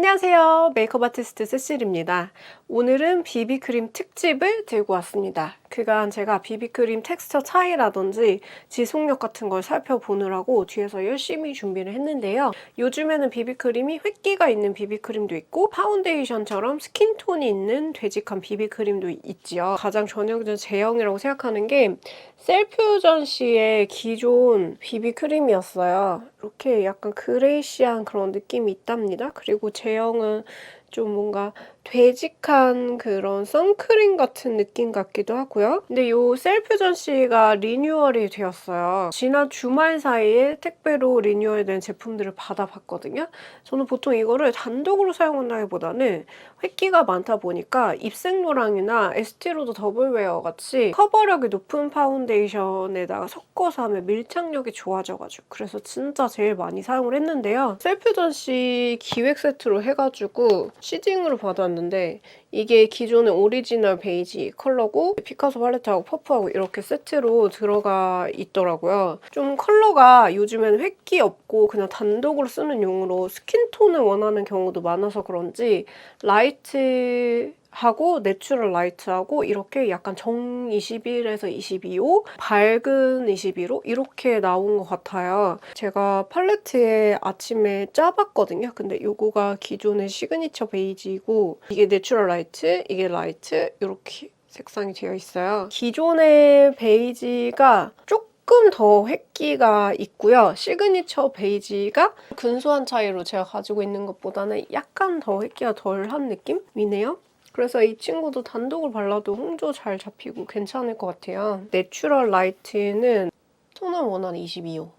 안녕하세요. 메이크업 아티스트 세실입니다. 오늘은 비비크림 특집을 들고 왔습니다. 그간 제가 비비크림 텍스처 차이라든지 지속력 같은 걸 살펴보느라고 뒤에서 열심히 준비를 했는데요. 요즘에는 비비크림이 획기가 있는 비비크림도 있고 파운데이션처럼 스킨톤이 있는 되직한 비비크림도 있지요. 가장 전형적인 제형이라고 생각하는 게 셀퓨전 씨의 기존 비비크림이었어요. 이렇게 약간 그레이시한 그런 느낌이 있답니다. 그리고 제형은 좀 뭔가 되직한 그런 선크림 같은 느낌 같기도 하고요. 근데 요 셀퓨전 씨가 리뉴얼이 되었어요. 지난 주말 사이에 택배로 리뉴얼된 제품들을 받아봤거든요. 저는 보통 이거를 단독으로 사용한다기보다는 획기가 많다 보니까 입생로랑이나 에스티로더 더블웨어 같이 커버력이 높은 파운데이션에다가 섞어서 하면 밀착력이 좋아져가지고 그래서 진짜 제일 많이 사용을 했는데요. 셀퓨전 씨 기획 세트로 해가지고 시징으로 받았는데 이게 기존의 오리지널 베이지 컬러고 피카소 팔레트하고 퍼프하고 이렇게 세트로 들어가 있더라고요. 좀 컬러가 요즘에는 획기 없고 그냥 단독으로 쓰는 용으로 스킨톤을 원하는 경우도 많아서 그런지 라이트하고 내추럴 라이트하고 이렇게 약간 정 21에서 22호, 밝은 22로 이렇게 나온 것 같아요. 제가 팔레트에 아침에 짜봤거든요. 근데 이거가 기존의 시그니처 베이지이고 이게 내추럴 라이트, 이게 라이트 이렇게 색상이 되어 있어요. 기존의 베이지가 조금 더 획기가 있고요. 시그니처 베이지가 근소한 차이로 제가 가지고 있는 것보다는 약간 더 획기가 덜한 느낌이네요. 그래서 이 친구도 단독으로 발라도 홍조 잘 잡히고 괜찮을 것 같아요. 내추럴 라이트는 톤을 원하는 22호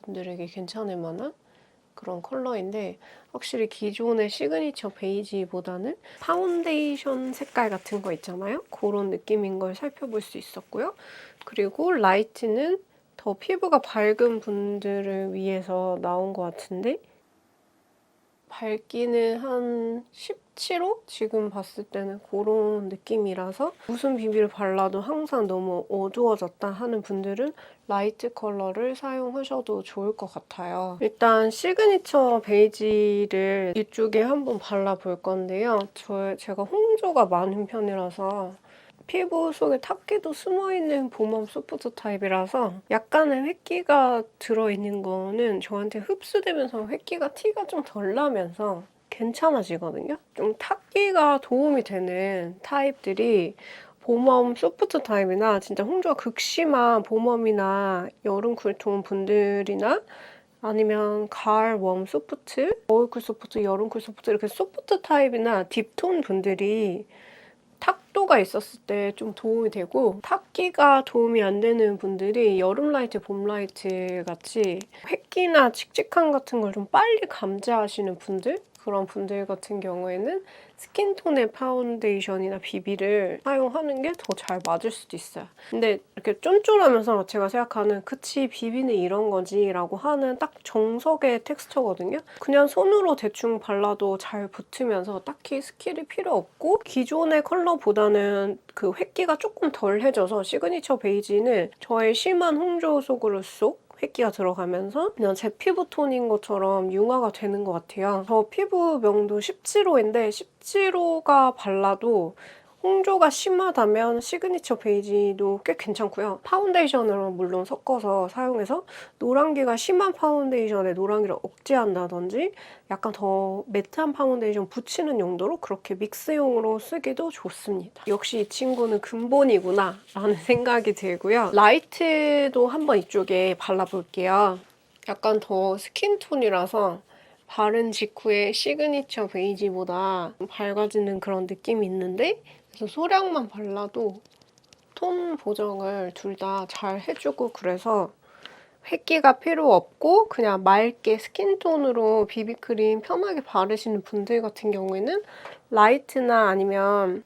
분들에게 괜찮을 만한 그런 컬러인데 확실히 기존의 시그니처 베이지보다는 파운데이션 색깔 같은 거 있잖아요. 그런 느낌인 걸 살펴볼 수 있었고요. 그리고 라이트는 더 피부가 밝은 분들을 위해서 나온 것 같은데 밝기는 한 17호? 지금 봤을 때는 그런 느낌이라서 무슨 비비를 발라도 항상 너무 어두워졌다 하는 분들은 라이트 컬러를 사용하셔도 좋을 것 같아요. 일단 시그니처 베이지를 이쪽에 한번 발라볼 건데요. 제가 홍조가 많은 편이라서 피부 속에 탁기도 숨어있는 봄웜 소프트 타입이라서 약간의 획기가 들어있는 거는 저한테 흡수되면서 획기가 티가 좀 덜 나면서 괜찮아지거든요. 좀 탁기가 도움이 되는 타입들이 봄웜 소프트 타입이나 진짜 홍조가 극심한 봄웜이나 여름 쿨톤 분들이나 아니면 가을 웜 소프트, 겨울 쿨 소프트, 여름 쿨 소프트 이렇게 소프트 타입이나 딥톤 분들이 탁도가 있었을 때 좀 도움이 되고 탁기가 도움이 안 되는 분들이 여름 라이트, 봄 라이트 같이 획기나 칙칙함 같은 걸 좀 빨리 감지하시는 분들 그런 분들 같은 경우에는 스킨톤의 파운데이션이나 비비를 사용하는 게 더 잘 맞을 수도 있어요. 근데 이렇게 쫀쫀하면서 제가 생각하는 그치 비비는 이런 거지 라고 하는 딱 정석의 텍스처거든요. 그냥 손으로 대충 발라도 잘 붙으면서 딱히 스킬이 필요 없고 기존의 컬러보다는 그 획기가 조금 덜해져서 시그니처 베이지는 저의 심한 홍조 속으로 쏙 획기가 들어가면서 그냥 제 피부 톤인 것처럼 융화가 되는 것 같아요. 저 피부 명도 17호인데 17호가 발라도 홍조가 심하다면 시그니처 베이지도 꽤 괜찮고요. 파운데이션으로 물론 섞어서 사용해서 노란기가 심한 파운데이션에 노란기를 억제한다든지 약간 더 매트한 파운데이션 붙이는 용도로 그렇게 믹스용으로 쓰기도 좋습니다. 역시 이 친구는 근본이구나 라는 생각이 들고요. 라이트도 한번 이쪽에 발라볼게요. 약간 더 스킨톤이라서 바른 직후에 시그니처 베이지보다 밝아지는 그런 느낌이 있는데 그래서 소량만 발라도 톤 보정을 둘 다 잘 해주고 그래서 획기가 필요 없고 그냥 맑게 스킨톤으로 비비크림 편하게 바르시는 분들 같은 경우에는 라이트나 아니면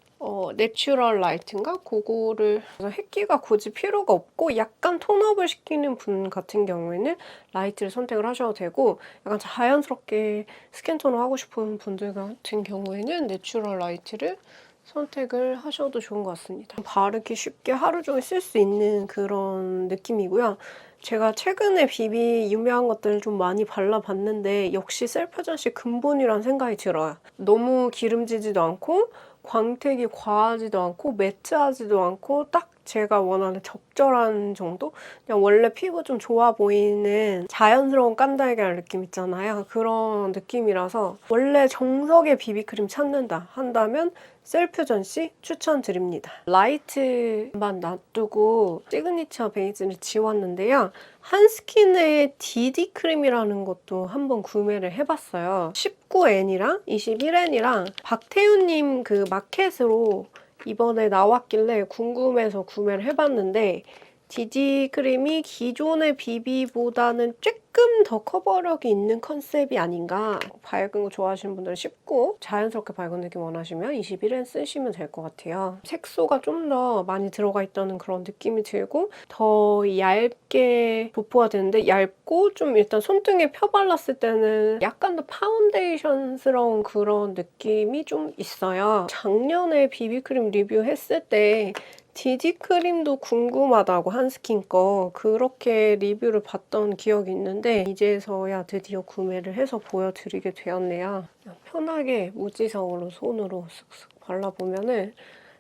내추럴 라이트인가? 그거를 획기가 굳이 필요가 없고 약간 톤업을 시키는 분 같은 경우에는 라이트를 선택을 하셔도 되고 약간 자연스럽게 스킨톤을 하고 싶은 분들 같은 경우에는 내추럴 라이트를 선택을 하셔도 좋은 것 같습니다. 바르기 쉽게 하루 종일 쓸 수 있는 그런 느낌이고요. 제가 최근에 비비 유명한 것들을 좀 많이 발라봤는데 역시 셀프전시 근본이란 생각이 들어요. 너무 기름지지도 않고 광택이 과하지도 않고 매트하지도 않고 딱 제가 원하는 적절한 정도? 그냥 원래 피부 좀 좋아 보이는 자연스러운 깐달걀 느낌 있잖아요. 그런 느낌이라서 원래 정석의 비비크림 찾는다 한다면 셀프전시 추천드립니다. 라이트만 놔두고 시그니처 베이스를 지웠는데요. 한스킨의 DD 크림이라는 것도 한번 구매를 해봤어요. 19N이랑 21N이랑 박태우님 그 마켓으로 이번에 나왔길래 궁금해서 구매를 해봤는데 DD 크림이 기존의 비비보다는 조금 더 커버력이 있는 컨셉이 아닌가. 밝은 거 좋아하시는 분들은 19, 자연스럽게 밝은 느낌 원하시면 21엔 쓰시면 될 것 같아요. 색소가 좀 더 많이 들어가 있다는 그런 느낌이 들고 더 얇게 도포가 되는데 얇고 좀 일단 손등에 펴발랐을 때는 약간 더 파운데이션스러운 그런 느낌이 좀 있어요. 작년에 비비크림 리뷰했을 때 DD 크림도 궁금하다고 한스킨 거 그렇게 리뷰를 봤던 기억이 있는데 이제서야 드디어 구매를 해서 보여드리게 되었네요. 편하게 무지성으로 손으로 쓱쓱 발라보면은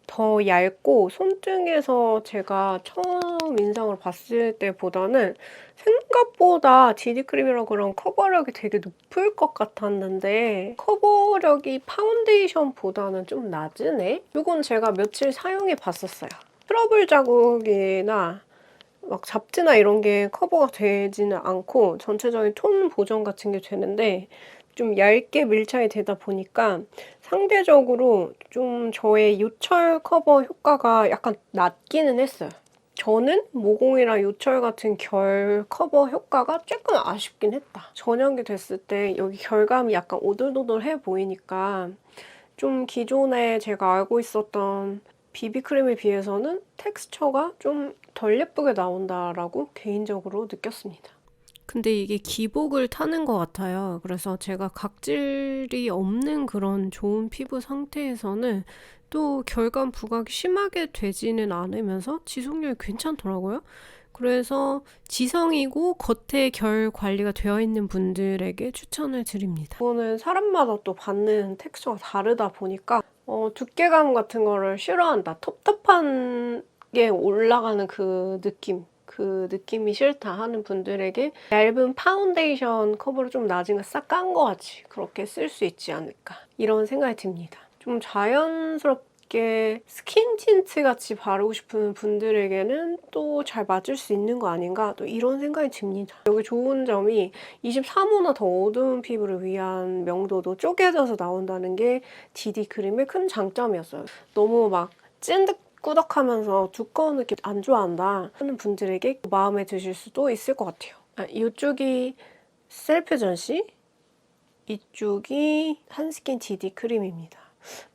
더 얇고 손등에서 제가 처음 인상을 봤을 때보다는 생각보다 DD 크림이라 그런 커버력이 되게 높을 것 같았는데 커버력이 파운데이션보다는 좀 낮으네? 이건 제가 며칠 사용해 봤었어요. 트러블 자국이나 막 잡티나 이런 게 커버가 되지는 않고 전체적인 톤 보정 같은 게 되는데 좀 얇게 밀착이 되다 보니까 상대적으로 좀 저의 요철 커버 효과가 약간 낮기는 했어요. 저는 모공이랑 요철 같은 결 커버 효과가 조금 아쉽긴 했다. 전연기 됐을 때 여기 결감이 약간 오돌도돌해 보이니까 좀 기존에 제가 알고 있었던 비비크림에 비해서는 텍스처가 좀 덜 예쁘게 나온다라고 개인적으로 느꼈습니다. 근데 이게 기복을 타는 것 같아요. 그래서 제가 각질이 없는 그런 좋은 피부 상태에서는 또 결감 부각이 심하게 되지는 않으면서 지속력이 괜찮더라고요. 그래서 지성이고 겉에 결 관리가 되어 있는 분들에게 추천을 드립니다. 이거는 사람마다 또 받는 텍스처가 다르다 보니까 두께감 같은 거를 싫어한다. 텁텁한 게 올라가는 그 느낌이 싫다 하는 분들에게 얇은 파운데이션 커버를 좀 낮은 거 싹 깐 거 같이 그렇게 쓸 수 있지 않을까 이런 생각이 듭니다. 좀 자연스럽게 스킨 틴트 같이 바르고 싶은 분들에게는 또 잘 맞을 수 있는 거 아닌가 또 이런 생각이 듭니다. 여기 좋은 점이 23호나 더 어두운 피부를 위한 명도도 쪼개져서 나온다는 게 DD 크림의 큰 장점이었어요. 너무 막 찐득꾸덕하면서 두꺼운 느낌 안 좋아한다 하는 분들에게 마음에 드실 수도 있을 것 같아요. 이쪽이 셀프 전시, 이쪽이 한스킨 DD 크림입니다.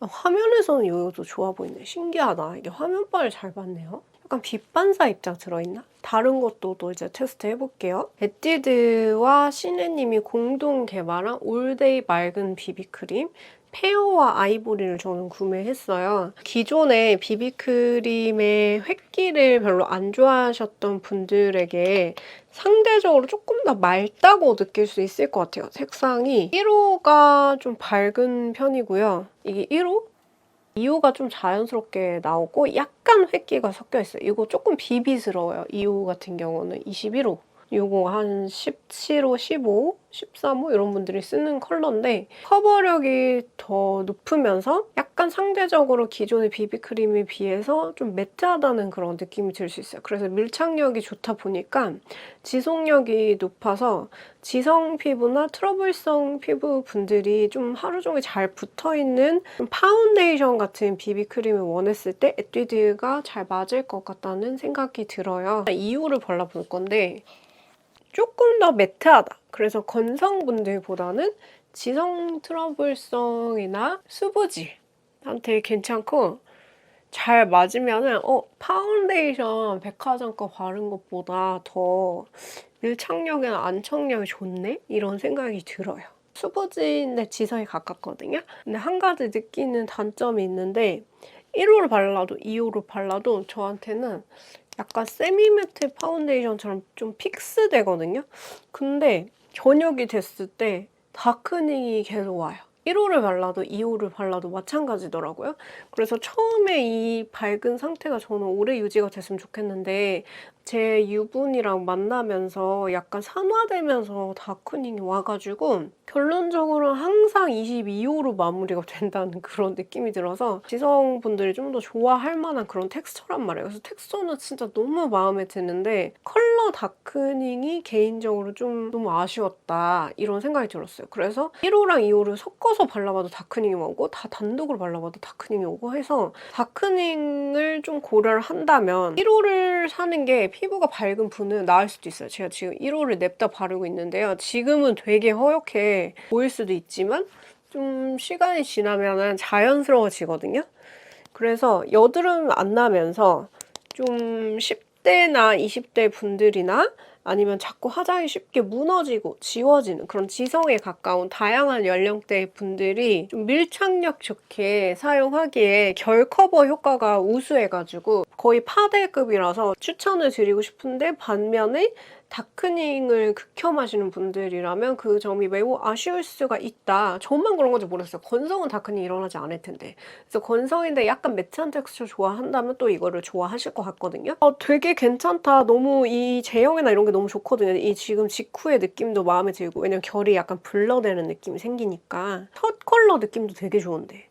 화면에서는 이것도 좋아 보이네. 신기하다. 이게 화면빨 잘 봤네요. 약간 빛 반사 입자 들어있나? 다른 것도 또 이제 테스트 해볼게요. 에뛰드와 시네님이 공동 개발한 올데이 맑은 비비크림 페어와 아이보리를 저는 구매했어요. 기존에 비비크림의 획기를 별로 안 좋아하셨던 분들에게 상대적으로 조금 더 맑다고 느낄 수 있을 것 같아요. 색상이 1호가 좀 밝은 편이고요. 이게 1호? 2호가 좀 자연스럽게 나오고 약간 획기가 섞여 있어요. 이거 조금 비비스러워요. 2호 같은 경우는 21호. 요거 한 17호, 15, 13호 이런 분들이 쓰는 컬러인데 커버력이 더 높으면서 약간 상대적으로 기존의 비비크림에 비해서 좀 매트하다는 그런 느낌이 들 수 있어요. 그래서 밀착력이 좋다 보니까 지속력이 높아서 지성 피부나 트러블성 피부 분들이 좀 하루 종일 잘 붙어있는 좀 파운데이션 같은 비비크림을 원했을 때 에뛰드가 잘 맞을 것 같다는 생각이 들어요. 2호를 발라볼 건데 조금 더 매트하다. 그래서 건성분들보다는 지성 트러블성이나 수부지한테 괜찮고 잘 맞으면은 파운데이션 백화점 거 바른 것보다 더 밀착력이나 안착력이 좋네? 이런 생각이 들어요. 수부지인데 지성이 가깝거든요. 근데 한 가지 느끼는 단점이 있는데 1호를 발라도 2호를 발라도 저한테는 약간 세미매트 파운데이션처럼 좀 픽스되거든요. 근데 저녁이 됐을 때 다크닝이 계속 와요. 1호를 발라도 2호를 발라도 마찬가지더라고요. 그래서 처음에 이 밝은 상태가 저는 오래 유지가 됐으면 좋겠는데 제 유분이랑 만나면서 약간 산화되면서 다크닝이 와가지고 결론적으로 항상 22호로 마무리가 된다는 그런 느낌이 들어서 지성분들이 좀 더 좋아할 만한 그런 텍스처란 말이에요. 그래서 텍스처는 진짜 너무 마음에 드는데 컬러 다크닝이 개인적으로 좀 너무 아쉬웠다 이런 생각이 들었어요. 그래서 1호랑 2호를 섞어서 발라봐도 다크닝이 오고 다 단독으로 발라봐도 다크닝이 오고 해서 다크닝을 좀 고려를 한다면 1호를 사는 게 피부가 밝은 분은 나을 수도 있어요. 제가 지금 1호를 냅다 바르고 있는데요. 지금은 되게 허옇게 보일 수도 있지만 좀 시간이 지나면 자연스러워지거든요. 그래서 여드름 안 나면서 좀 10대나 20대 분들이나 아니면 자꾸 화장이 쉽게 무너지고 지워지는 그런 지성에 가까운 다양한 연령대 분들이 좀 밀착력 좋게 사용하기에 결 커버 효과가 우수해가지고 거의 파데급이라서 추천을 드리고 싶은데 반면에 다크닝을 극혐하시는 분들이라면 그 점이 매우 아쉬울 수가 있다. 저만 그런 건지 모르겠어요. 건성은 다크닝 일어나지 않을 텐데. 그래서 건성인데 약간 매트한 텍스처 좋아한다면 또 이거를 좋아하실 것 같거든요. 되게 괜찮다. 너무 이 제형이나 이런 게 너무 좋거든요. 이 지금 직후의 느낌도 마음에 들고 왜냐면 결이 약간 블러되는 느낌이 생기니까 첫 컬러 느낌도 되게 좋은데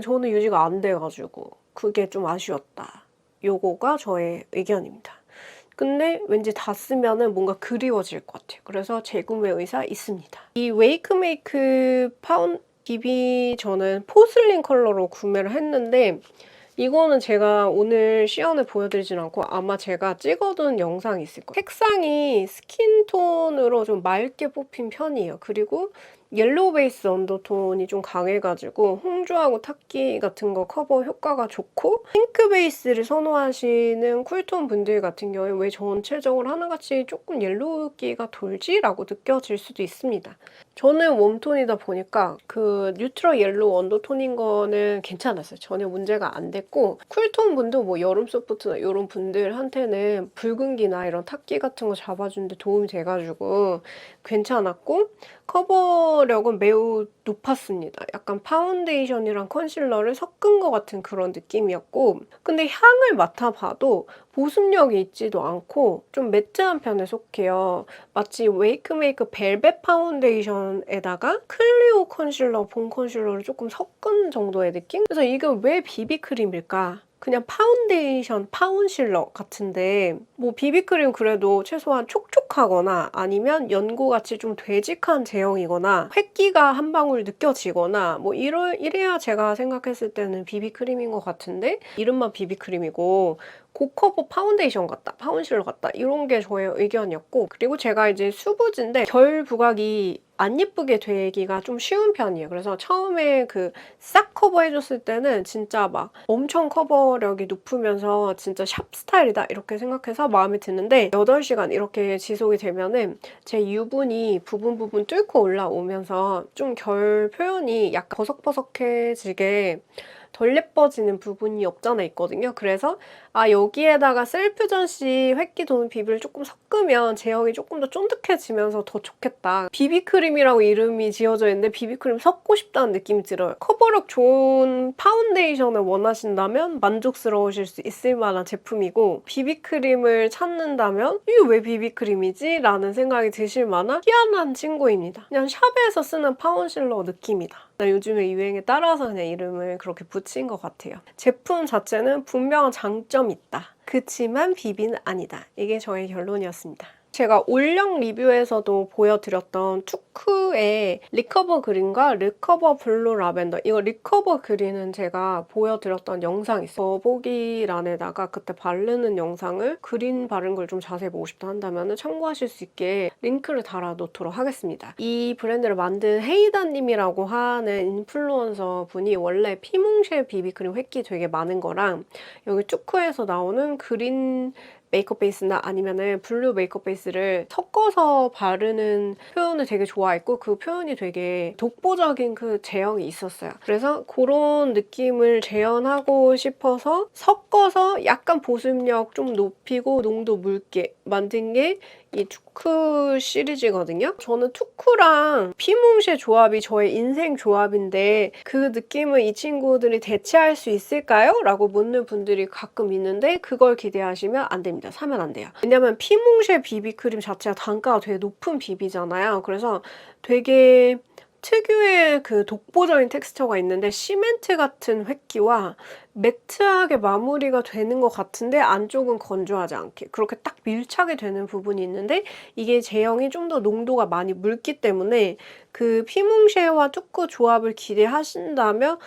저는 유지가 안 돼가지고 그게 좀 아쉬웠다. 요거가 저의 의견입니다. 근데 왠지 다 쓰면은 뭔가 그리워질 것 같아요. 그래서 재구매 의사 있습니다. 이 웨이크메이크 BB 저는 포슬린 컬러로 구매를 했는데 이거는 제가 오늘 시연을 보여드리진 않고 아마 제가 찍어둔 영상이 있을 거예요. 색상이 스킨톤으로 좀 맑게 뽑힌 편이에요. 그리고 옐로우 베이스 언더톤이 좀 강해가지고 홍조하고 탁기 같은 거 커버 효과가 좋고 핑크 베이스를 선호하시는 쿨톤 분들 같은 경우에 왜 전체적으로 하나같이 조금 옐로우기가 돌지? 라고 느껴질 수도 있습니다. 저는 웜톤이다 보니까 그 뉴트럴 옐로우 언더톤인 거는 괜찮았어요. 전혀 문제가 안 됐고 쿨톤 분도 뭐 여름 소프트나 이런 분들한테는 붉은기나 이런 탁기 같은 거 잡아주는데 도움이 돼가지고 괜찮았고 커버력은 매우 높았습니다. 약간 파운데이션이랑 컨실러를 섞은 것 같은 그런 느낌이었고 근데 향을 맡아봐도 보습력이 있지도 않고 좀 매트한 편에 속해요. 마치 웨이크메이크 벨벳 파운데이션에다가 클리오 컨실러, 봄 컨실러를 조금 섞은 정도의 느낌? 그래서 이게 왜 비비크림일까? 그냥 파운데이션, 파운실러 같은데 뭐 비비크림 그래도 최소한 촉촉하거나 아니면 연고같이 좀 되직한 제형이거나 획기가 한 방울 느껴지거나 뭐 이래야 제가 생각했을 때는 비비크림인 것 같은데 이름만 비비크림이고 고커버 파운데이션 같다, 파운실러 같다 이런 게 저의 의견이었고 그리고 제가 이제 수부지인데 결 부각이 안 예쁘게 되기가 좀 쉬운 편이에요. 그래서 처음에 그 싹 커버해줬을 때는 진짜 막 엄청 커버력이 높으면서 진짜 샵 스타일이다 이렇게 생각해서 마음에 드는데 8시간 이렇게 지속이 되면은 제 유분이 부분 뚫고 올라오면서 좀 결 표현이 약간 버석버석해지게 덜 예뻐지는 부분이 없잖아 있거든요. 그래서 여기에다가 셀프전시 획기 도는 비비를 조금 섞으면 제형이 조금 더 쫀득해지면서 더 좋겠다. 비비크림이라고 이름이 지어져 있는데 비비크림 섞고 싶다는 느낌이 들어요. 커버력 좋은 파운데이션을 원하신다면 만족스러우실 수 있을 만한 제품이고 비비크림을 찾는다면 이게 왜 비비크림이지? 라는 생각이 드실 만한 희한한 친구입니다. 그냥 샵에서 쓰는 파운실러 느낌이다. 요즘의 유행에 따라서 그냥 이름을 그렇게 붙인 것 같아요. 제품 자체는 분명한 장점이 있다. 그치만 비비는 아니다. 이게 저의 결론이었습니다. 제가 올영 리뷰에서도 보여드렸던 투쿠의 리커버 그린과 리커버 블루 라벤더 이거 리커버 그린은 제가 보여드렸던 영상이 있어요. 더보기란에다가 그때 바르는 영상을 그린 바른 걸 좀 자세히 보고 싶다 한다면 참고하실 수 있게 링크를 달아놓도록 하겠습니다. 이 브랜드를 만든 헤이다님이라고 하는 인플루언서 분이 원래 피몽쉘 비비크림 획기 되게 많은 거랑 여기 투쿠에서 나오는 그린 메이크업 베이스나 아니면은 블루 메이크업 베이스를 섞어서 바르는 표현을 되게 좋아했고 그 표현이 되게 독보적인 그 제형이 있었어요. 그래서 그런 느낌을 재현하고 싶어서 섞어서 약간 보습력 좀 높이고 농도 묽게 만든 게 이 투쿠 시리즈거든요. 저는 투쿠랑 피몽쉐 조합이 저의 인생 조합인데 그 느낌을 이 친구들이 대체할 수 있을까요? 라고 묻는 분들이 가끔 있는데 그걸 기대하시면 안 됩니다. 사면 안 돼요. 왜냐면 피몽쉐 비비크림 자체가 단가가 되게 높은 비비잖아요. 그래서 되게 특유의 그 독보적인 텍스처가 있는데 시멘트 같은 획기와 매트하게 마무리가 되는 것 같은데 안쪽은 건조하지 않게 그렇게 딱 밀착이 되는 부분이 있는데 이게 제형이 좀 더 농도가 많이 묽기 때문에 그 피몽쉐와 투쿠 조합을 기대하신다면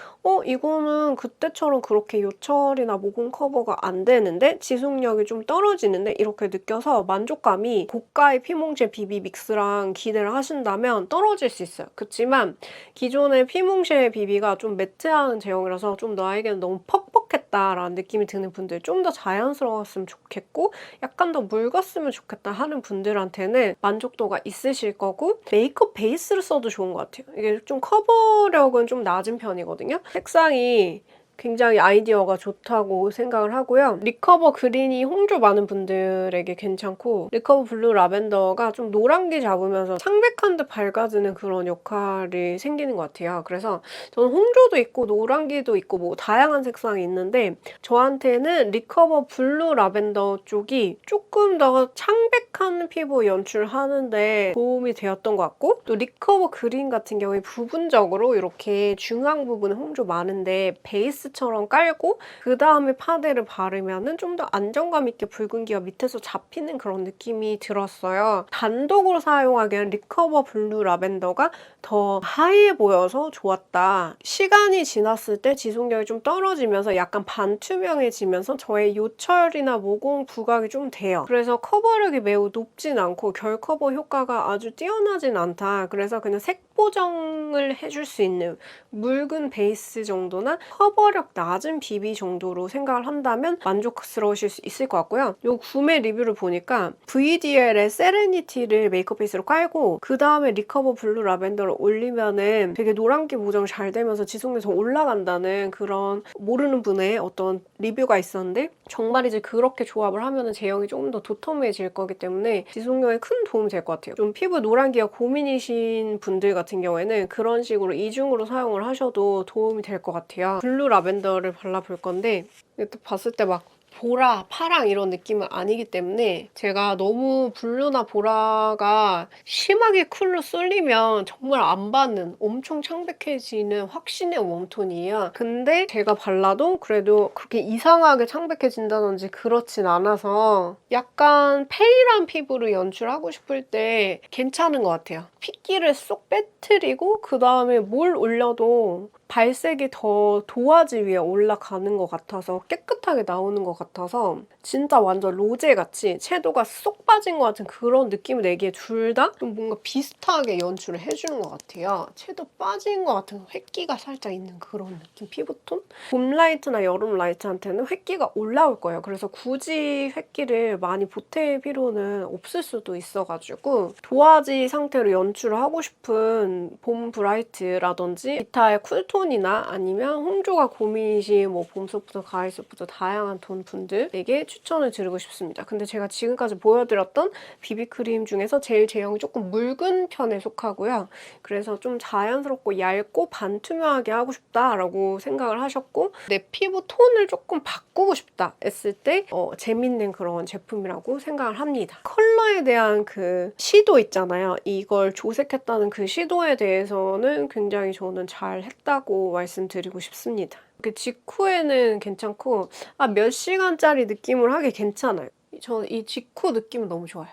이거는 그때처럼 그렇게 요철이나 모공 커버가 안 되는데 지속력이 좀 떨어지는데 이렇게 느껴서 만족감이 고가의 피몽쉐 비비 믹스랑 기대를 하신다면 떨어질 수 있어요. 그렇지만 기존의 피몽쉐 비비가 좀 매트한 제형이라서 좀 나에게는 너무 퍽퍽했다라는 느낌이 드는 분들, 좀 더 자연스러웠으면 좋겠고 약간 더 묽었으면 좋겠다 하는 분들한테는 만족도가 있으실 거고 메이크업 베이스를 써도 좋은 것 같아요. 이게 좀 커버력은 좀 낮은 편이거든요. 색상이 굉장히 아이디어가 좋다고 생각을 하고요. 리커버 그린이 홍조 많은 분들에게 괜찮고 리커버 블루 라벤더가 좀 노란기 잡으면서 창백한 듯 밝아지는 그런 역할이 생기는 것 같아요. 그래서 저는 홍조도 있고 노란기도 있고 뭐 다양한 색상이 있는데 저한테는 리커버 블루 라벤더 쪽이 조금 더 창백한 피부 연출하는데 도움이 되었던 것 같고 또 리커버 그린 같은 경우에 부분적으로 이렇게 중앙 부분에 홍조 많은데 베이스처럼 깔고 그 다음에 파데를 바르면은 좀 더 안정감 있게 붉은기가 밑에서 잡히는 그런 느낌이 들었어요. 단독으로 사용하기에는 리커버 블루 라벤더가 더 하이해 보여서 좋았다. 시간이 지났을 때 지속력이 좀 떨어지면서 약간 반투명해지면서 저의 요철이나 모공 부각이 좀 돼요. 그래서 커버력이 매우 높진 않고 결 커버 효과가 아주 뛰어나진 않다. 그래서 그냥 색 보정을 해줄 수 있는 묽은 베이스 정도나 커버력 낮은 비비 정도로 생각을 한다면 만족스러우실 수 있을 것 같고요. 이 구매 리뷰를 보니까 VDL의 세레니티를 메이크업 베이스로 깔고 그 다음에 리커버 블루 라벤더를 올리면은 되게 노란기 보정 잘 되면서 지속력이 더 올라간다는 그런 모르는 분의 어떤 리뷰가 있었는데 정말이지 그렇게 조합을 하면은 제형이 조금 더 도톰해질 거기 때문에 지속력에 큰 도움이 될 것 같아요. 좀 피부 노란기가 고민이신 분들 같은 경우에는 그런 식으로 이중으로 사용을 하셔도 도움이 될 것 같아요. 블루 라벤더를 발라볼 건데 이렇게 봤을 때 막 보라, 파랑 이런 느낌은 아니기 때문에 제가 너무 블루나 보라가 심하게 쿨로 쏠리면 정말 안 받는 엄청 창백해지는 확신의 웜톤이에요. 근데 제가 발라도 그래도 그렇게 이상하게 창백해진다든지 그렇진 않아서 약간 페일한 피부를 연출하고 싶을 때 괜찮은 것 같아요. 핏기를 쏙 빼트리고 그 다음에 뭘 올려도 발색이 더 도화지 위에 올라가는 것 같아서 깨끗하게 나오는 것 같아서 진짜 완전 로제같이 채도가 쏙 빠진 것 같은 그런 느낌을 내기에 둘 다 좀 뭔가 비슷하게 연출을 해주는 것 같아요. 채도 빠진 것 같은 획기가 살짝 있는 그런 느낌 피부톤? 봄 라이트나 여름 라이트한테는 획기가 올라올 거예요. 그래서 굳이 획기를 많이 보탤 필요는 없을 수도 있어가지고 도화지 상태로 연출을 하고 싶은 봄 브라이트라든지 기타의 쿨톤이나 아니면 홍조가 고민이신 뭐 봄소프트, 가을소프트 다양한 톤 분들에게 추천을 드리고 싶습니다. 근데 제가 지금까지 보여드렸던 비비크림 중에서 제일 제형이 조금 묽은 편에 속하고요. 그래서 좀 자연스럽고 얇고 반투명하게 하고 싶다라고 생각을 하셨고 내 피부 톤을 조금 바꾸고 싶다 했을 때 재밌는 그런 제품이라고 생각을 합니다. 컬러에 대한 그 시도 있잖아요. 이걸 조색했다는 그 시도에 대해서는 굉장히 저는 잘 했다고 말씀드리고 싶습니다. 그 직후에는 괜찮고 몇 시간짜리 느낌을 하기 괜찮아요. 저는 이 직후 느낌은 너무 좋아요.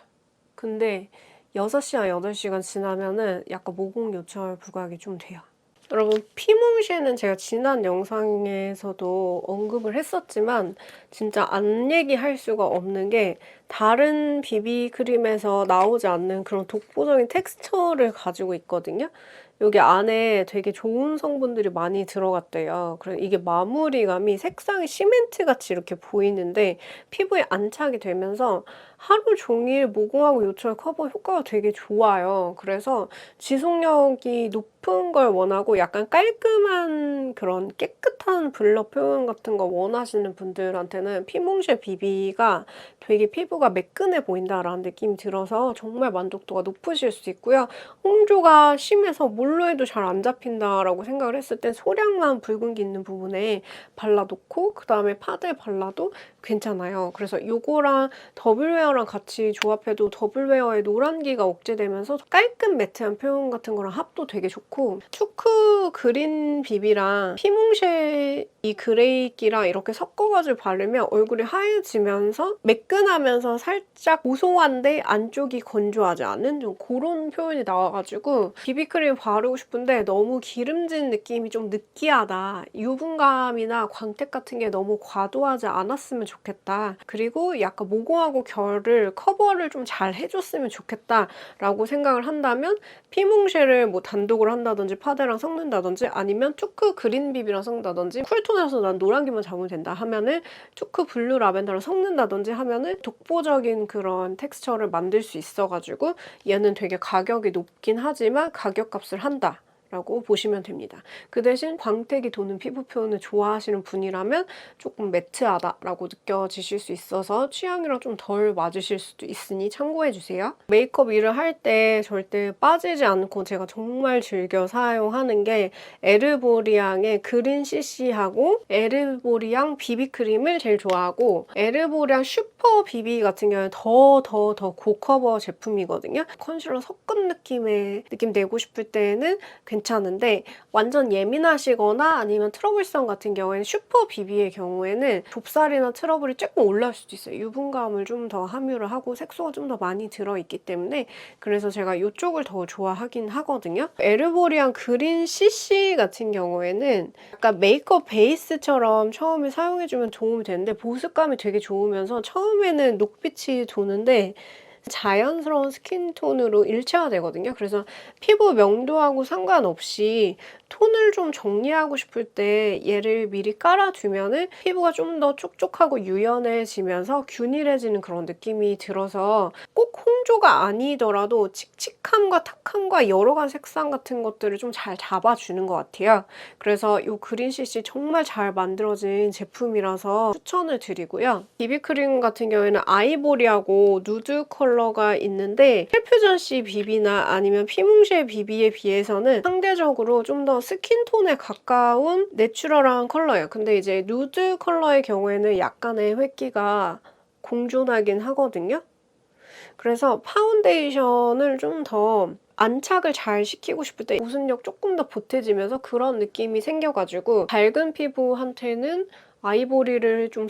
근데 6시간, 8시간 지나면은 약간 모공 요철 부각이 좀 돼요. 여러분 피몽쉐는 제가 지난 영상에서도 언급을 했었지만 진짜 안 얘기할 수가 없는 게 다른 비비크림에서 나오지 않는 그런 독보적인 텍스처를 가지고 있거든요. 여기 안에 되게 좋은 성분들이 많이 들어갔대요. 그래서 이게 마무리감이 색상이 시멘트같이 이렇게 보이는데 피부에 안착이 되면서 하루 종일 모공하고 요철 커버 효과가 되게 좋아요. 그래서 지속력이 높은 걸 원하고 약간 깔끔한 그런 깨끗한 블러 표현 같은 거 원하시는 분들한테는 피몽쉐 비비가 되게 피부가 매끈해 보인다라는 느낌이 들어서 정말 만족도가 높으실 수 있고요. 홍조가 심해서 뭘로 해도 잘 안 잡힌다라고 생각을 했을 땐 소량만 붉은기 있는 부분에 발라놓고 그다음에 파데 발라도 괜찮아요. 그래서 요거랑 더블웨어랑 같이 조합해도 더블웨어의 노란기가 억제되면서 깔끔 매트한 표현 같은 거랑 합도 되게 좋고 투크 그린 비비랑 피몽쉐 이 그레이기랑 이렇게 섞어가지고 바르면 얼굴이 하얘지면서 매끈하면서 살짝 보송한데 안쪽이 건조하지 않은 좀 그런 표현이 나와가지고 비비크림 바르고 싶은데 너무 기름진 느낌이 좀 느끼하다. 유분감이나 광택 같은 게 너무 과도하지 않았으면 좋겠다. 그리고 약간 모공하고 결을 커버를 좀 잘 해줬으면 좋겠다 라고 생각을 한다면 피몽쉐를 뭐 단독으로 한다든지 파데랑 섞는다든지 아니면 투크 그린 비비랑 섞는다든지 쿨톤에서 난 노란기만 잡으면 된다 하면은 투크 블루 라벤더를 섞는다든지 하면은 독보적인 그런 텍스처를 만들 수 있어가지고 얘는 되게 가격이 높긴 하지만 가격값을 한다 라고 보시면 됩니다. 그 대신 광택이 도는 피부 표현을 좋아하시는 분이라면 조금 매트하다라고 느껴지실 수 있어서 취향이랑 좀 덜 맞으실 수도 있으니 참고해주세요. 메이크업 일을 할 때 절대 빠지지 않고 제가 정말 즐겨 사용하는 게 에르보리앙의 그린 CC하고 에르보리앙 비비크림을 제일 좋아하고 에르보리앙 슈퍼 비비 같은 경우는 더 고커버 제품이거든요. 컨실러 섞은 느낌 내고 싶을 때는 괜찮은데 완전 예민하시거나 아니면 트러블성 같은 경우에는 슈퍼 비비의 경우에는 좁쌀이나 트러블이 조금 올라올 수도 있어요. 유분감을 좀 더 함유를 하고 색소가 좀 더 많이 들어있기 때문에 그래서 제가 이쪽을 더 좋아하긴 하거든요. 에르보리앙 그린 CC 같은 경우에는 약간 메이크업 베이스처럼 처음에 사용해주면 도움이 되는데 보습감이 되게 좋으면서 처음에는 녹빛이 도는데 자연스러운 스킨톤으로 일체화되거든요. 그래서 피부 명도하고 상관없이 톤을 좀 정리하고 싶을 때 얘를 미리 깔아두면은 피부가 좀 더 촉촉하고 유연해지면서 균일해지는 그런 느낌이 들어서 꼭 홍조가 아니더라도 칙칙함과 탁함과 여러 가지 색상 같은 것들을 좀 잘 잡아주는 것 같아요. 그래서 이 그린 CC 정말 잘 만들어진 제품이라서 추천을 드리고요. 비비크림 같은 경우에는 아이보리하고 누드 컬러가 있는데 헬퓨전시 비비나 아니면 피몽쉐 비비에 비해서는 상대적으로 좀 더 스킨톤에 가까운 내추럴한 컬러예요. 근데 이제 누드 컬러의 경우에는 약간의 획기가 공존하긴 하거든요. 그래서 파운데이션을 좀 더 안착을 잘 시키고 싶을 때 보습력 조금 더 보태지면서 그런 느낌이 생겨가지고 밝은 피부한테는 아이보리를 좀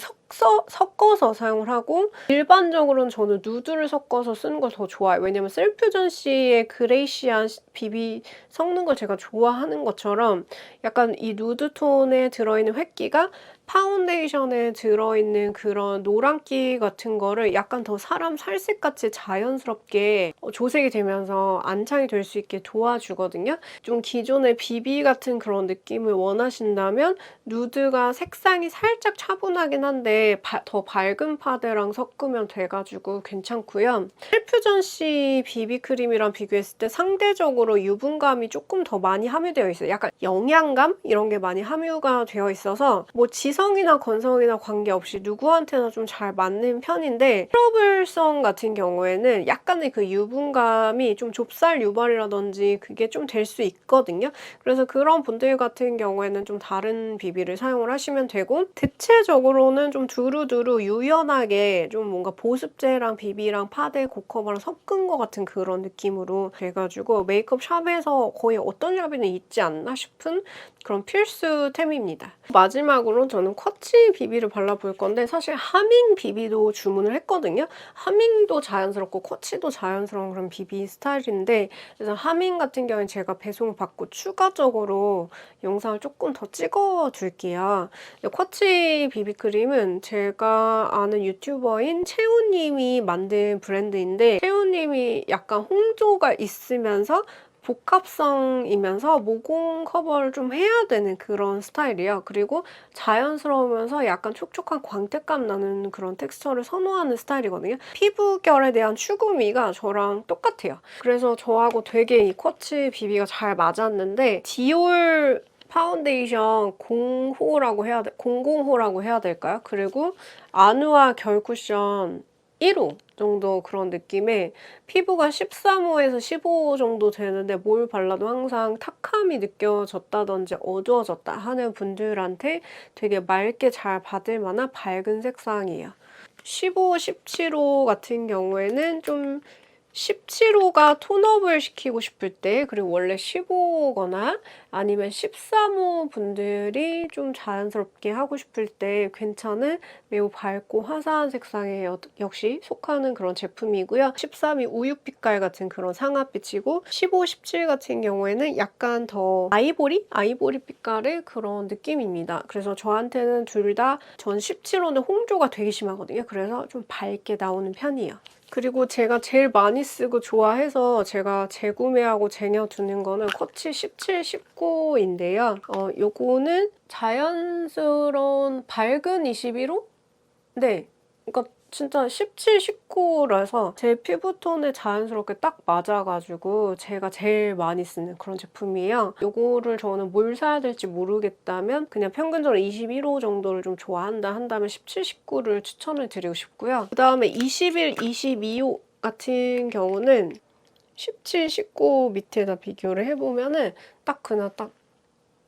섞어서 사용을 하고 일반적으로는 저는 누드를 섞어서 쓰는 걸 더 좋아해요. 왜냐면 셀퓨전시의 그레이시한 비비 섞는 걸 제가 좋아하는 것처럼 약간 이 누드톤에 들어있는 획기가 파운데이션에 들어있는 그런 노란기 같은 거를 약간 더 사람 살색같이 자연스럽게 조색이 되면서 안착이 될 수 있게 도와주거든요. 좀 기존의 비비 같은 그런 느낌을 원하신다면 누드가 색상이 살짝 차분하긴 한데 더 밝은 파데랑 섞으면 돼가지고 괜찮고요. 셀퓨전시 비비크림이랑 비교했을 때 상대적으로 유분감이 조금 더 많이 함유되어 있어요. 약간 영양감? 이런 게 많이 함유가 되어 있어서 뭐 지성이나 건성이나 관계없이 누구한테나 좀 잘 맞는 편인데 트러블성 같은 경우에는 약간의 그 유분감이 좀 좁쌀 유발이라든지 그게 좀 될 수 있거든요. 그래서 그런 분들 같은 경우에는 좀 다른 비비를 사용을 하시면 되고 대체적으로는 좀 두루두루 유연하게 좀 뭔가 보습제랑 비비랑 파데 고커버랑 섞은 것 같은 그런 느낌으로 돼가지고 메이크업 샵에서 거의 어떤 샵에는 있지 않나 싶은 그런 필수템입니다. 마지막으로 저는 쿼치 비비를 발라볼 건데 사실 하밍 비비도 주문을 했거든요. 하밍도 자연스럽고 쿼치도 자연스러운 그런 비비 스타일인데 그래서 하밍 같은 경우는 제가 배송을 받고 추가적으로 영상을 조금 더 찍어줄게요. 쿼치 비비크림은 제가 아는 유튜버인 채우님이 만든 브랜드인데 채우님이 약간 홍조가 있으면서 복합성이면서 모공 커버를 좀 해야 되는 그런 스타일이에요. 그리고 자연스러우면서 약간 촉촉한 광택감 나는 그런 텍스처를 선호하는 스타일이거든요. 피부결에 대한 추구미가 저랑 똑같아요. 그래서 저하고 되게 이 쿼츠 비비가 잘 맞았는데 디올 파운데이션 00호라고 해야 될까요? 그리고 아누아 결 쿠션 1호 정도 그런 느낌의 피부가 13호에서 15호 정도 되는데 뭘 발라도 항상 탁함이 느껴졌다든지 어두워졌다 하는 분들한테 되게 맑게 잘 받을 만한 밝은 색상이에요. 15, 17호 같은 경우에는 좀 17호가 톤업을 시키고 싶을 때, 그리고 원래 15호거나 아니면 13호 분들이 좀 자연스럽게 하고 싶을 때 괜찮은 매우 밝고 화사한 색상에 역시 속하는 그런 제품이고요. 13이 우윳빛깔 같은 그런 상아빛이고 15, 17 같은 경우에는 약간 더 아이보리 빛깔의 그런 느낌입니다. 그래서 저한테는 둘 다 전 17호는 홍조가 되게 심하거든요. 그래서 좀 밝게 나오는 편이에요. 그리고 제가 제일 많이 쓰고 좋아해서 제가 재구매하고 쟁여두는 거는 쿼츠 17, 19인데요. 요거는 자연스러운 밝은 21호? 네. 그러니까 진짜 17, 19라서 제 피부톤에 자연스럽게 딱 맞아가지고 제가 제일 많이 쓰는 그런 제품이에요. 요거를 저는 뭘 사야 될지 모르겠다면 그냥 평균적으로 21호 정도를 좀 좋아한다 한다면 17, 19를 추천을 드리고 싶고요. 그 다음에 21, 22호 같은 경우는 17, 19 밑에다 비교를 해보면은 딱 그냥 딱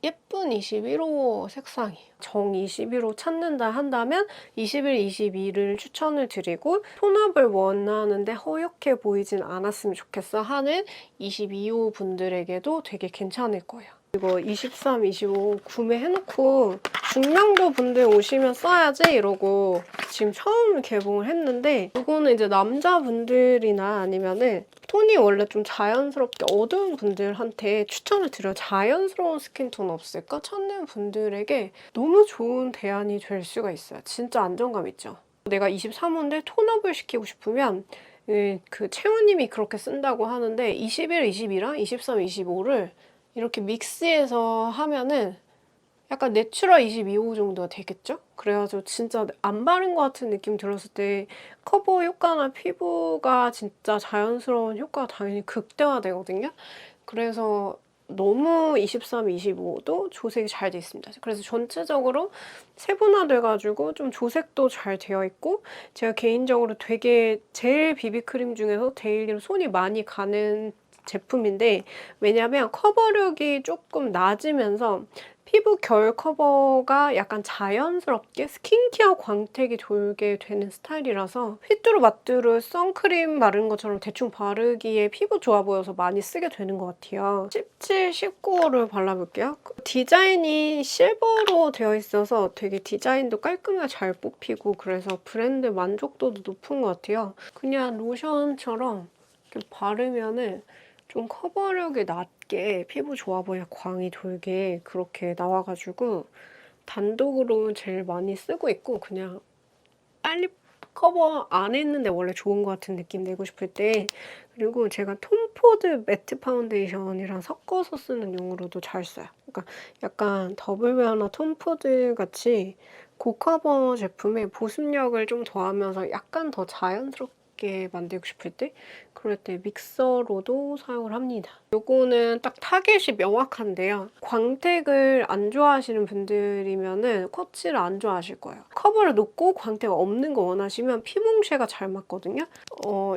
예쁜 21호 색상이에요. 정 21호 찾는다 한다면 21, 22를 추천을 드리고 톤업을 원하는데 허옇게 보이진 않았으면 좋겠어 하는 22호 분들에게도 되게 괜찮을 거예요. 이거 23, 25 구매해놓고 중량도 분들 오시면 써야지 이러고 지금 처음 개봉을 했는데 이거는 이제 남자분들이나 아니면은 톤이 원래 좀 자연스럽게 어두운 분들한테 추천을 드려요. 자연스러운 스킨톤 없을까 찾는 분들에게 너무 좋은 대안이 될 수가 있어요. 진짜 안정감 있죠. 내가 23호인데 톤업을 시키고 싶으면 그 채우님이 그렇게 쓴다고 하는데 21, 22랑 23, 25를 이렇게 믹스해서 하면은 약간 내추럴 22호 정도가 되겠죠? 그래가지고 진짜 안 바른 것 같은 느낌 들었을 때 커버 효과나 피부가 진짜 자연스러운 효과가 당연히 극대화되거든요? 그래서 너무 23, 25도 조색이 잘 돼 있습니다. 그래서 전체적으로 세분화돼가지고 좀 조색도 잘 되어 있고 제가 개인적으로 되게 젤 비비크림 중에서 데일리로 손이 많이 가는 제품인데 왜냐면 커버력이 조금 낮으면서 피부 결 커버가 약간 자연스럽게 스킨케어 광택이 돌게 되는 스타일이라서 휘뚜루마뚜루 선크림 바른 것처럼 대충 바르기에 피부 좋아 보여서 많이 쓰게 되는 것 같아요. 17, 19호를 발라볼게요. 디자인이 실버로 되어 있어서 되게 디자인도 깔끔하게 잘 뽑히고 그래서 브랜드 만족도도 높은 것 같아요. 그냥 로션처럼 이렇게 바르면은 좀 커버력이 낮게 피부 좋아 보여 광이 돌게 그렇게 나와가지고 단독으로 제일 많이 쓰고 있고 그냥 빨리 커버 안 했는데 원래 좋은 것 같은 느낌 내고 싶을 때 그리고 제가 톰포드 매트 파운데이션이랑 섞어서 쓰는 용으로도 잘 써요. 그러니까 약간 더블웨어나 톰포드 같이 고커버 제품에 보습력을 좀 더하면서 약간 더 자연스럽게 만들고 싶을 때 그럴 때 믹서로도 사용을 합니다. 요거는 딱 타겟이 명확한데요. 광택을 안 좋아하시는 분들이면은 쿼츠를 안 좋아하실 거예요. 커버를 높고 광택 없는 거 원하시면 피몽쉐가 잘 맞거든요.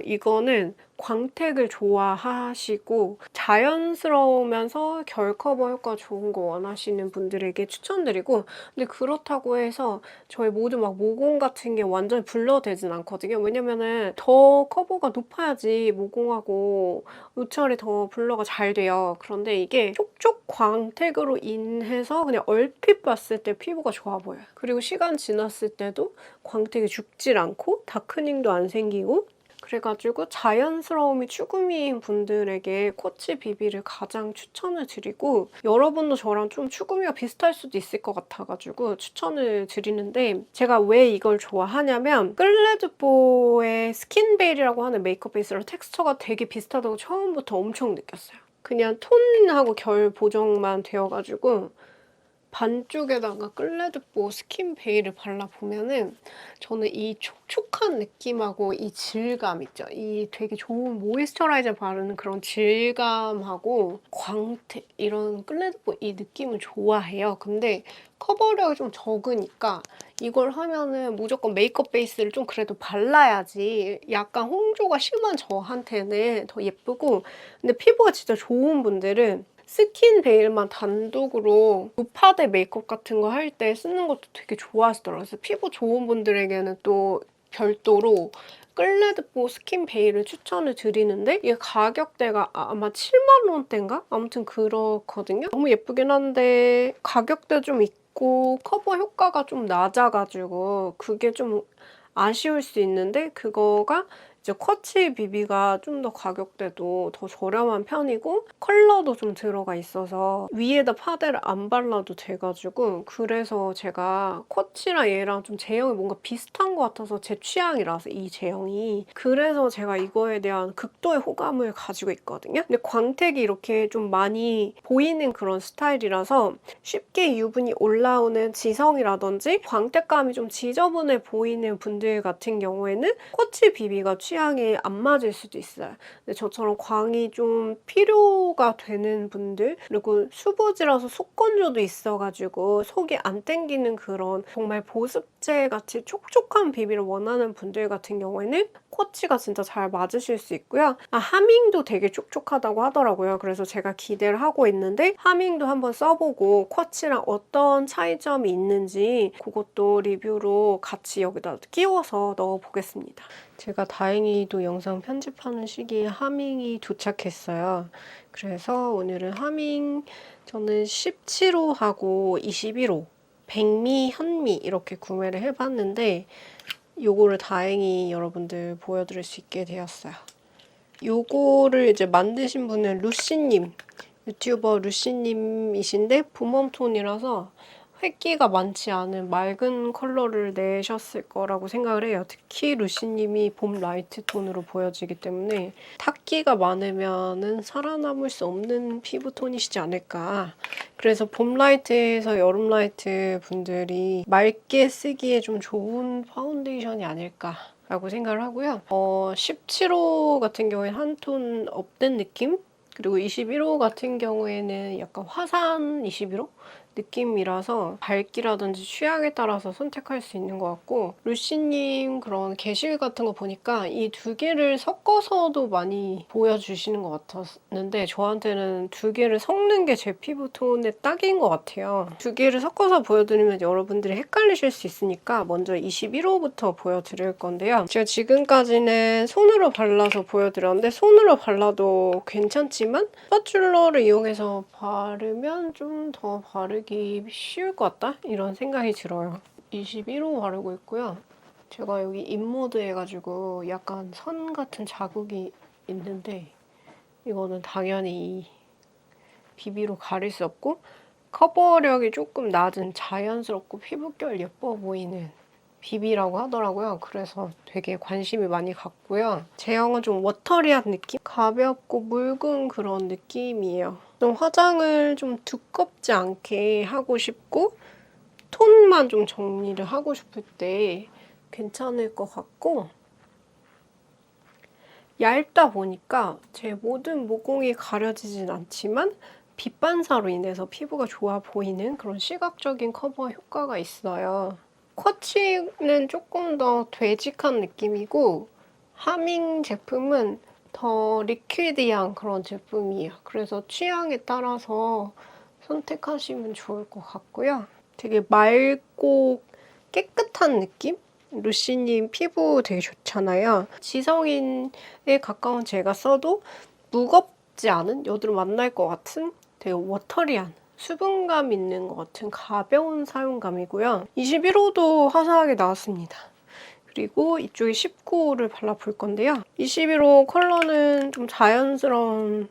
이거는 광택을 좋아하시고 자연스러우면서 결 커버 효과 좋은 거 원하시는 분들에게 추천드리고 근데 그렇다고 해서 저희 모두 막 모공 같은 게 완전히 블러되진 않거든요. 왜냐면은 더 커버가 높아야지 모공하고 노출이 더 블러가 잘 돼요. 그런데 이게 촉촉 광택으로 인해서 그냥 얼핏 봤을 때 피부가 좋아 보여요. 그리고 시간 지났을 때도 광택이 죽질 않고 다크닝도 안 생기고 그래가지고 자연스러움이 추구미인 분들에게 쿼츠 비비를 가장 추천을 드리고 여러분도 저랑 좀 추구미가 비슷할 수도 있을 것 같아가지고 추천을 드리는데 제가 왜 이걸 좋아하냐면 끌레드보의 스킨베일이라고 하는 메이크업 베이스랑 텍스처가 되게 비슷하다고 처음부터 엄청 느꼈어요. 그냥 톤하고 결 보정만 되어가지고 반쪽에다가 끌레드보 스킨 베일을 발라보면은 저는 이 촉촉한 느낌하고 이 질감 있죠? 이 되게 좋은 모이스처라이저 바르는 그런 질감하고 광택 이런 끌레드보 이 느낌을 좋아해요. 근데 커버력이 좀 적으니까 이걸 하면은 무조건 메이크업 베이스를 좀 그래도 발라야지 약간 홍조가 심한 저한테는 더 예쁘고, 근데 피부가 진짜 좋은 분들은 스킨 베일만 단독으로 노파데 메이크업 같은 거 할 때 쓰는 것도 되게 좋아하시더라고요. 그래서 피부 좋은 분들에게는 또 별도로 끌레드보 스킨 베일을 추천을 드리는데 이게 가격대가 아마 7만 원대인가? 아무튼 그렇거든요. 너무 예쁘긴 한데 가격대 좀 있고 커버 효과가 좀 낮아가지고 그게 좀 아쉬울 수 있는데, 그거가 이제 쿼치 비비가 좀 더 가격대도 더 저렴한 편이고 컬러도 좀 들어가 있어서 위에다 파데를 안 발라도 돼가지고, 그래서 제가 쿼치랑 얘랑 좀 제형이 뭔가 비슷한 것 같아서 제 취향이라서 이 제형이, 그래서 제가 이거에 대한 극도의 호감을 가지고 있거든요. 근데 광택이 이렇게 좀 많이 보이는 그런 스타일이라서 쉽게 유분이 올라오는 지성이라든지 광택감이 좀 지저분해 보이는 분들 같은 경우에는 쿼치 비비가 취향에 안 맞을 수도 있어요. 근데 저처럼 광이 좀 필요가 되는 분들, 그리고 수부지라서 속 건조도 있어가지고 속이 안 땡기는 그런 정말 보습제 같이 촉촉한 비비를 원하는 분들 같은 경우에는 쿼치가 진짜 잘 맞으실 수 있고요. 하밍도 되게 촉촉하다고 하더라고요. 그래서 제가 기대를 하고 있는데 하밍도 한번 써보고 쿼치랑 어떤 차이점이 있는지 그것도 리뷰로 같이 여기다 끼워서 넣어보겠습니다. 제가 다행히도 영상 편집하는 시기에 하밍이 도착했어요. 그래서 오늘은 하밍 저는 17호하고 21호 백미, 현미 이렇게 구매를 해봤는데 요거를 다행히 여러분들 보여드릴 수 있게 되었어요. 요거를 이제 만드신 분은 루시님, 유튜버 루시님이신데 봄웜톤이라서 획기가 많지 않은 맑은 컬러를 내셨을 거라고 생각을 해요. 특히 루시님이 봄 라이트 톤으로 보여지기 때문에 탁기가 많으면은 살아남을 수 없는 피부톤이시지 않을까. 그래서 봄 라이트에서 여름 라이트 분들이 맑게 쓰기에 좀 좋은 파운데이션이 아닐까 라고 생각을 하고요. 17호 같은 경우에는 한 톤 업된 느낌? 그리고 21호 같은 경우에는 약간 화산 21호? 느낌이라서 밝기라든지 취향에 따라서 선택할 수 있는 것 같고, 루시님 그런 게실 같은 거 보니까 이 두 개를 섞어서도 많이 보여주시는 것 같았는데 저한테는 두 개를 섞는 게 제 피부톤에 딱인 것 같아요. 두 개를 섞어서 보여드리면 여러분들이 헷갈리실 수 있으니까 먼저 21호부터 보여드릴 건데요. 제가 지금까지는 손으로 발라서 보여드렸는데 손으로 발라도 괜찮지만 스파츌러를 이용해서 바르면 좀 더 바르기 쉬울 것 같다? 이런 생각이 들어요. 21호 바르고 있고요. 제가 여기 입모드 해가지고 약간 선 같은 자국이 있는데 이거는 당연히 비비로 가릴 수 없고 커버력이 조금 낮은 자연스럽고 피부결 예뻐 보이는 비비라고 하더라고요. 그래서 되게 관심이 많이 갔고요. 제형은 좀 워터리한 느낌? 가볍고 묽은 그런 느낌이에요. 좀 화장을 좀 두껍지 않게 하고 싶고 톤만 좀 정리를 하고 싶을 때 괜찮을 것 같고, 얇다 보니까 제 모든 모공이 가려지진 않지만 빛 반사로 인해서 피부가 좋아 보이는 그런 시각적인 커버 효과가 있어요. 쿼치는 조금 더 되직한 느낌이고 하밍 제품은 더 리퀴디한 그런 제품이에요. 그래서 취향에 따라서 선택하시면 좋을 것 같고요. 되게 맑고 깨끗한 느낌? 루시님 피부 되게 좋잖아요. 지성인에 가까운 제가 써도 무겁지 않은, 여드름 안 날 것 같은 되게 워터리한 수분감 있는 것 같은 가벼운 사용감이고요. 21호도 화사하게 나왔습니다. 그리고 이쪽에 19호를 발라볼 건데요. 21호 컬러는 좀 자연스러운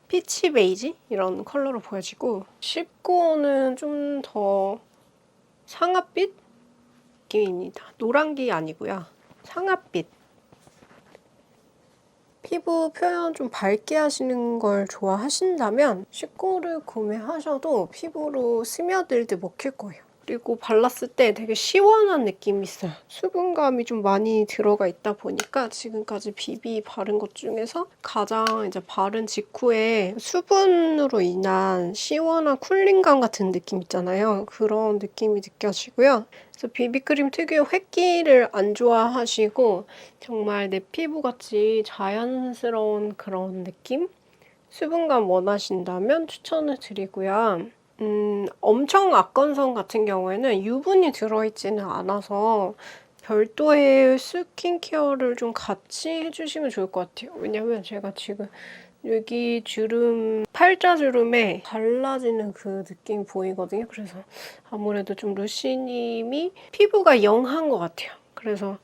피치 베이지? 이런 컬러로 보여지고 19호는 좀 더 상아빛 느낌입니다. 노란기 아니고요. 상아빛. 피부 표현 좀 밝게 하시는 걸 좋아하신다면 씻고를 구매하셔도 피부로 스며들 듯 먹힐 거예요. 그리고 발랐을 때 되게 시원한 느낌이 있어요. 수분감이 좀 많이 들어가 있다 보니까 지금까지 비비 바른 것 중에서 가장 이제 바른 직후에 수분으로 인한 시원한 쿨링감 같은 느낌 있잖아요. 그런 느낌이 느껴지고요. 그래서 비비크림 특유의 획기를 안 좋아하시고 정말 내 피부같이 자연스러운 그런 느낌? 수분감 원하신다면 추천을 드리고요. 엄청 악건성 같은 경우에는 유분이 들어있지는 않아서 별도의 스킨케어를 좀 같이 해주시면 좋을 것 같아요. 왜냐면 제가 지금 여기 주름, 팔자주름에 갈라지는 그 느낌이 보이거든요. 그래서 아무래도 좀 루시님이 피부가 영한 것 같아요. 그래서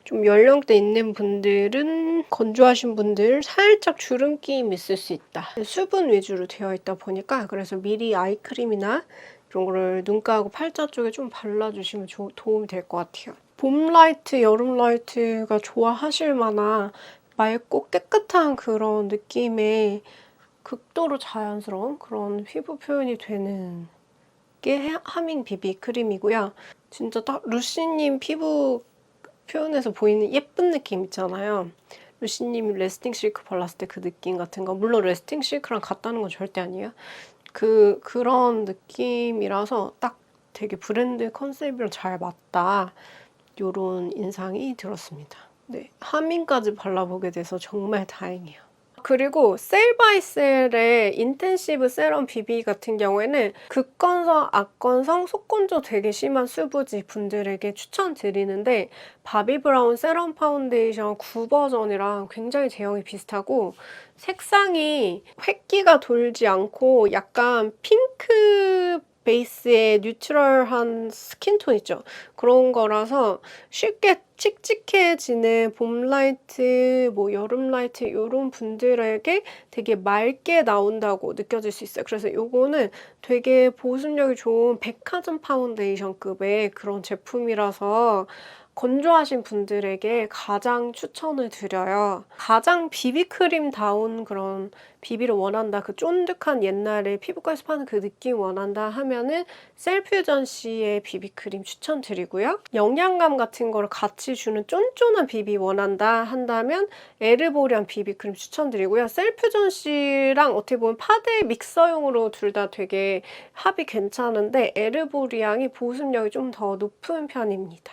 좀 연령대 있는 분들은 건조하신 분들 살짝 주름김 있을 수 있다. 수분 위주로 되어 있다 보니까 그래서 미리 아이크림이나 이런 거를 눈가하고 팔자 쪽에 좀 발라주시면 도움이 될 것 같아요. 봄 라이트, 여름 라이트가 좋아하실 만한 맑고 깨끗한 그런 느낌의 극도로 자연스러운 그런 피부 표현이 되는 게 하밍 비비 크림이고요. 진짜 딱 루시님 피부 표현에서 보이는 예쁜 느낌 있잖아요. 루시님이 레스팅 실크 발랐을 때 그 느낌 같은 거. 물론 레스팅 실크랑 같다는 건 절대 아니에요. 그런 느낌이라서 딱 되게 브랜드 컨셉이랑 잘 맞다. 요런 인상이 들었습니다. 네, 하밍까지 발라보게 돼서 정말 다행이에요. 그리고 셀바이셀의 인텐시브 세럼 비비 같은 경우에는 극건성, 악건성, 속건조 되게 심한 수부지 분들에게 추천드리는데 바비브라운 세럼 파운데이션 9 버전이랑 굉장히 제형이 비슷하고 색상이 획기가 돌지 않고 약간 핑크 베이스의 뉴트럴한 스킨톤 있죠? 그런 거라서 쉽게 칙칙해지는 봄 라이트, 뭐 여름 라이트 이런 분들에게 되게 맑게 나온다고 느껴질 수 있어요. 그래서 이거는 되게 보습력이 좋은 백화점 파운데이션급의 그런 제품이라서 건조하신 분들에게 가장 추천을 드려요. 가장 비비크림다운 그런 비비를 원한다, 그 쫀득한 옛날에 피부과에서 파는 그 느낌 원한다 하면은 셀퓨전씨의 비비크림 추천드리고요. 영양감 같은 거를 같이 주는 쫀쫀한 비비 원한다 한다면 에르보리안 비비크림 추천드리고요. 셀퓨전씨랑 어떻게 보면 파데 믹서용으로 둘 다 되게 합이 괜찮은데 에르보리앙이 보습력이 좀 더 높은 편입니다.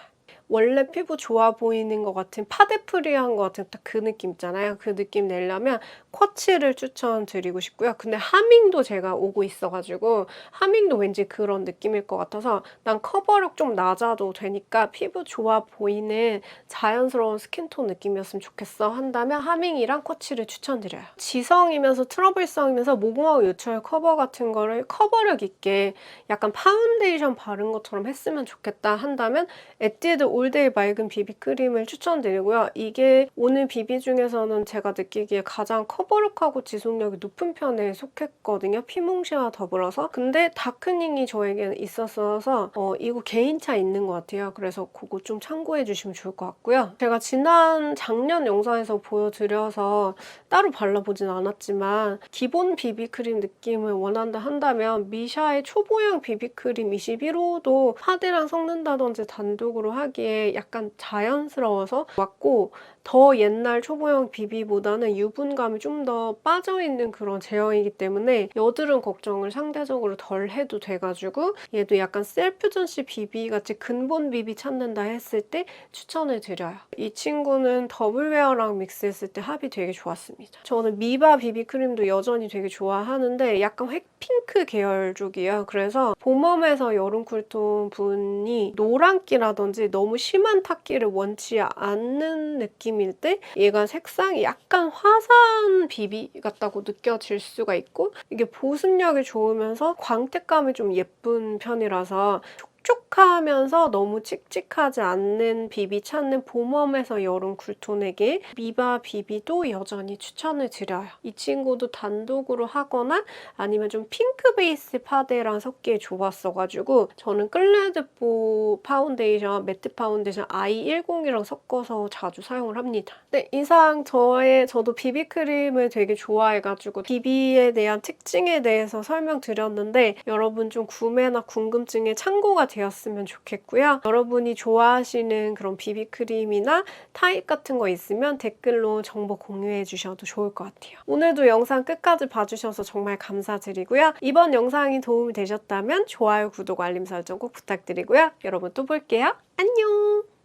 원래 피부 좋아 보이는 것 같은 파데프리한 것 같은 딱 그 느낌 있잖아요. 그 느낌 내려면 쿼츠를 추천드리고 싶고요. 근데 하밍도 제가 오고 있어가지고 하밍도 왠지 그런 느낌일 것 같아서 난 커버력 좀 낮아도 되니까 피부 좋아 보이는 자연스러운 스킨톤 느낌이었으면 좋겠어 한다면 하밍이랑 쿼츠를 추천드려요. 지성이면서 트러블성이면서 모공하고 요철 커버 같은 거를 커버력 있게 약간 파운데이션 바른 것처럼 했으면 좋겠다 한다면 에뛰드 올데이 맑은 비비크림을 추천드리고요. 이게 오늘 비비 중에서는 제가 느끼기에 가장 커버력하고 지속력이 높은 편에 속했거든요. 피몽시와 더불어서. 근데 다크닝이 저에게는 있었어서 이거 개인차 있는 것 같아요. 그래서 그거 좀 참고해 주시면 좋을 것 같고요. 제가 작년 영상에서 보여드려서 따로 발라보진 않았지만 기본 비비크림 느낌을 원한다 한다면 미샤의 초보형 비비크림 21호도 파데랑 섞는다든지 단독으로 하기에 약간 자연스러워서 맞고 더 옛날 초보형 비비보다는 유분감이 좀 더 빠져있는 그런 제형이기 때문에 여드름 걱정을 상대적으로 덜 해도 돼가지고 얘도 약간 셀퓨전시 비비같이 근본 비비 찾는다 했을 때 추천을 드려요. 이 친구는 더블웨어랑 믹스했을 때 합이 되게 좋았습니다. 저는 미바 비비크림도 여전히 되게 좋아하는데 약간 획핑크 계열 쪽이에요. 그래서 봄웜에서 여름 쿨톤 분이 노란기라든지 너무 심한 탁기를 원치 않는 느낌일 때 얘가 색상이 약간 화사한 비비 같다고 느껴질 수가 있고 이게 보습력이 좋으면서 광택감이 좀 예쁜 편이라서 촉촉하면서 너무 칙칙하지 않는 비비 찾는 봄웜에서 여름 쿨톤에게 미바 비비도 여전히 추천을 드려요. 이 친구도 단독으로 하거나 아니면 좀 핑크 베이스 파데랑 섞기에 좋았어가지고 저는 클레드보 파운데이션, 매트 파운데이션 I10이랑 섞어서 자주 사용을 합니다. 네, 이상 저도 비비크림을 되게 좋아해가지고 비비에 대한 특징에 대해서 설명드렸는데 여러분 좀 구매나 궁금증에 참고가 되었으면 좋겠고요. 여러분이 좋아하시는 그런 비비크림이나 타입 같은 거 있으면 댓글로 정보 공유해 주셔도 좋을 것 같아요. 오늘도 영상 끝까지 봐주셔서 정말 감사드리고요. 이번 영상이 도움이 되셨다면 좋아요, 구독, 알림 설정 꼭 부탁드리고요. 여러분 또 볼게요. 안녕!